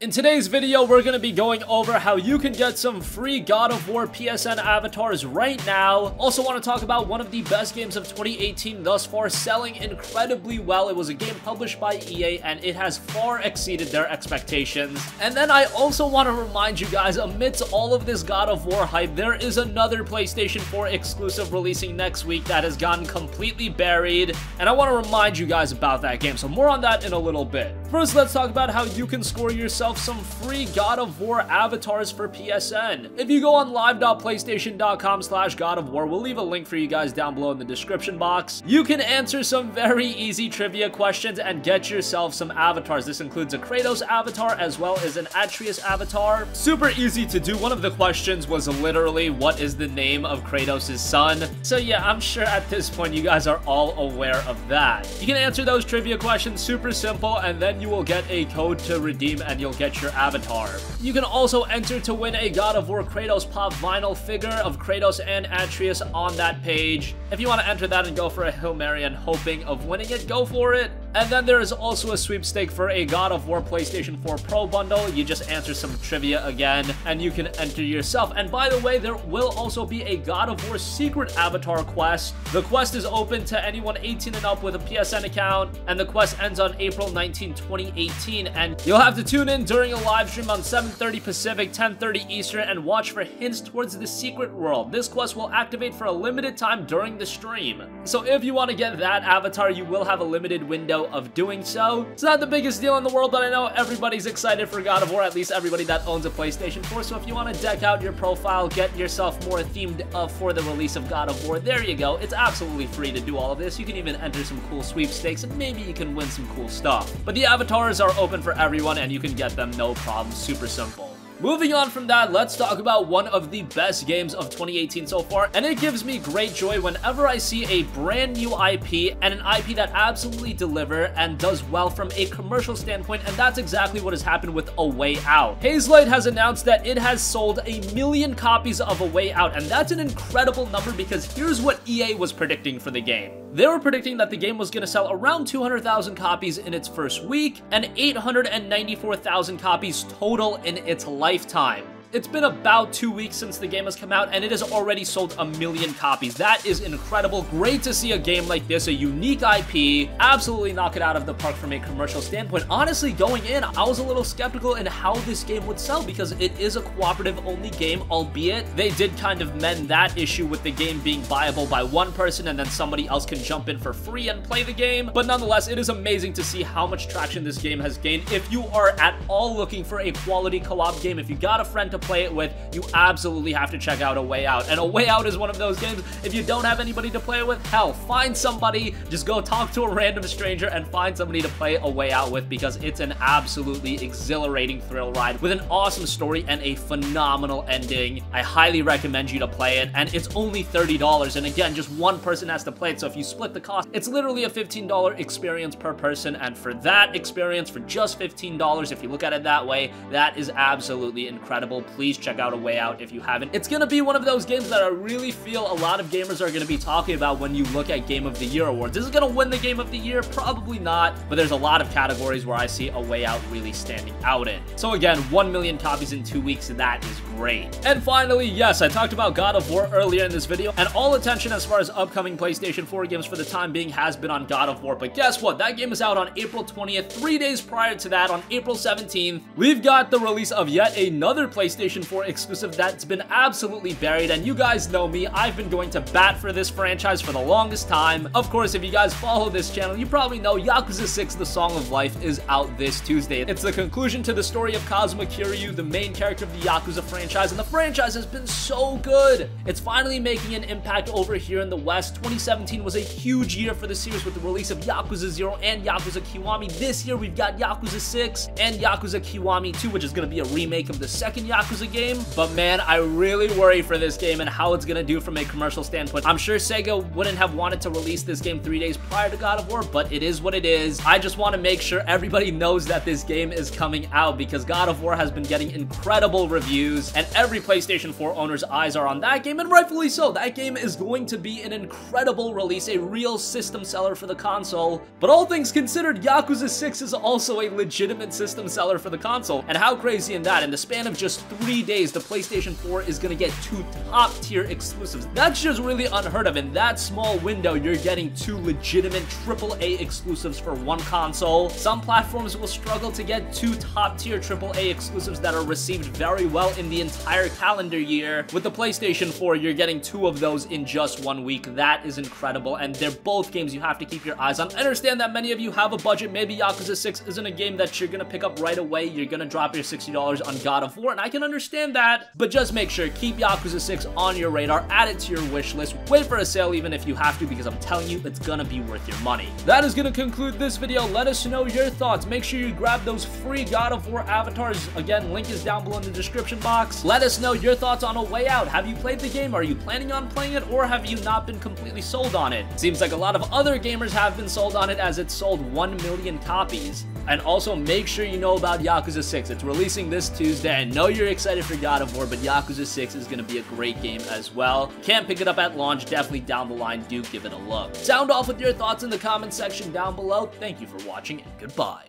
In today's video, we're going to be going over how you can get some free God of War PSN avatars right now. Also want to talk about one of the best games of 2018 thus far, selling incredibly well. It was a game published by EA and it has far exceeded their expectations. And then I also want to remind you guys, amidst all of this God of War hype, there is another PlayStation 4 exclusive releasing next week that has gotten completely buried. And I want to remind you guys about that game, so more on that in a little bit. First, let's talk about how you can score yourself some free God of War avatars for PSN. If you go on live.playstation.com/God of War, we'll leave a link for you guys down below in the description box. You can answer some very easy trivia questions and get yourself some avatars. This includes a Kratos avatar as well as an Atreus avatar. Super easy to do. One of the questions was literally, what is the name of Kratos' son? So yeah, I'm sure at this point you guys are all aware of that. You can answer those trivia questions super simple, and then you will get a code to redeem and you'll get your avatar. You can also enter to win a God of War Kratos pop vinyl figure of Kratos and Atreus on that page. If you want to enter that and go for a Hail Mary and hoping of winning it, go for it. And then there is also a sweepstake for a God of War PlayStation 4 Pro bundle. You just answer some trivia again, and you can enter yourself. And by the way, there will also be a God of War secret avatar quest. The quest is open to anyone 18 and up with a PSN account, and the quest ends on April 19, 2018. And you'll have to tune in during a live stream on 7:30 Pacific, 10:30 Eastern, and watch for hints towards the secret world. This quest will activate for a limited time during the stream. So if you want to get that avatar, you will have a limited window of doing so. It's not the biggest deal in the world, but I know everybody's excited for God of War, at least everybody that owns a PlayStation 4. So if you want to deck out your profile, get yourself more themed up for the release of God of War, there you go. It's absolutely free to do all of this. You can even enter some cool sweepstakes and maybe you can win some cool stuff. But the avatars are open for everyone and you can get them no problem. Super simple. Moving on from that, let's talk about one of the best games of 2018 so far, and it gives me great joy whenever I see a brand new IP and an IP that absolutely delivers and does well from a commercial standpoint, and that's exactly what has happened with A Way Out. Hazelight has announced that it has sold 1 million copies of A Way Out, and that's an incredible number because here's what EA was predicting for the game. They were predicting that the game was going to sell around 200,000 copies in its first week and 894,000 copies total in its lifetime. It's been about 2 weeks since the game has come out, and it has already sold 1 million copies. That is incredible. Great to see a game like this, a unique IP, absolutely knock it out of the park from a commercial standpoint. Honestly, going in, I was a little skeptical in how this game would sell because it is a cooperative-only game, albeit they did kind of mend that issue with the game being viable by one person and then somebody else can jump in for free and play the game. But nonetheless, it is amazing to see how much traction this game has gained. If you are at all looking for a quality co-op game, if you got a friend to play it with, you absolutely have to check out A Way Out. And A Way Out is one of those games, if you don't have anybody to play it with, hell, find somebody, just go talk to a random stranger and find somebody to play A Way Out with because it's an absolutely exhilarating thrill ride with an awesome story and a phenomenal ending. I highly recommend you to play it, and it's only $30, and again, just one person has to play it, so if you split the cost, it's literally a $15 experience per person, and for that experience, for just $15, if you look at it that way, that is absolutely incredible. Please check out A Way Out if you haven't. It's going to be one of those games that I really feel a lot of gamers are going to be talking about when you look at Game of the Year awards. Is it going to win the Game of the Year? Probably not, but there's a lot of categories where I see A Way Out really standing out in. So again, 1 million copies in 2 weeks, that is great. And finally, yes, I talked about God of War earlier in this video, and all attention as far as upcoming PlayStation 4 games for the time being has been on God of War, but guess what? That game is out on April 20th. 3 days prior to that, on April 17th, we've got the release of yet another PlayStation 4 exclusive that's been absolutely buried, and you guys know me, I've been going to bat for this franchise for the longest time. Of course, if you guys follow this channel, you probably know Yakuza 6 The Song of Life is out this Tuesday. It's the conclusion to the story of Kazuma Kiryu, the main character of the Yakuza franchise, and the franchise has been so good. It's finally making an impact over here in the West. 2017 was a huge year for the series with the release of Yakuza 0 and Yakuza Kiwami. This year, we've got Yakuza 6 and Yakuza Kiwami 2, which is going to be a remake of the second Yakuza Yakuza game, but man, I really worry for this game and how it's gonna do from a commercial standpoint. I'm sure Sega wouldn't have wanted to release this game 3 days prior to God of War, but it is what it is. I just want to make sure everybody knows that this game is coming out because God of War has been getting incredible reviews, and every PlayStation 4 owner's eyes are on that game, and rightfully so. That game is going to be an incredible release, a real system seller for the console. But all things considered, Yakuza 6 is also a legitimate system seller for the console. And how crazy in that, in the span of just 3 days, the PlayStation 4 is going to get 2 top-tier exclusives. That's just really unheard of. In that small window, you're getting 2 legitimate AAA exclusives for one console. Some platforms will struggle to get 2 top-tier AAA exclusives that are received very well in the entire calendar year. With the PlayStation 4, you're getting 2 of those in just 1 week. That is incredible, and they're both games you have to keep your eyes on. I understand that many of you have a budget. Maybe Yakuza 6 isn't a game that you're gonna pick up right away. You're gonna drop your $60 on God of War, and I can understand that, but just make sure, keep Yakuza 6 on your radar, add it to your wish list, wait for a sale even if you have to, because I'm telling you, it's gonna be worth your money. That is gonna conclude this video. Let us know your thoughts. Make sure you grab those free God of War avatars. Again, link is down below in the description box. Let us know your thoughts on A Way Out. Have you played the game? Are you planning on playing it, or have you not been completely sold on it? Seems like a lot of other gamers have been sold on it, as it sold 1 million copies. And also make sure you know about Yakuza 6. It's releasing this Tuesday. I know you're excited for God of War, but Yakuza 6 is going to be a great game as well. Can't pick it up at launch, definitely down the line, do give it a look. Sound off with your thoughts in the comment section down below. Thank you for watching, and goodbye.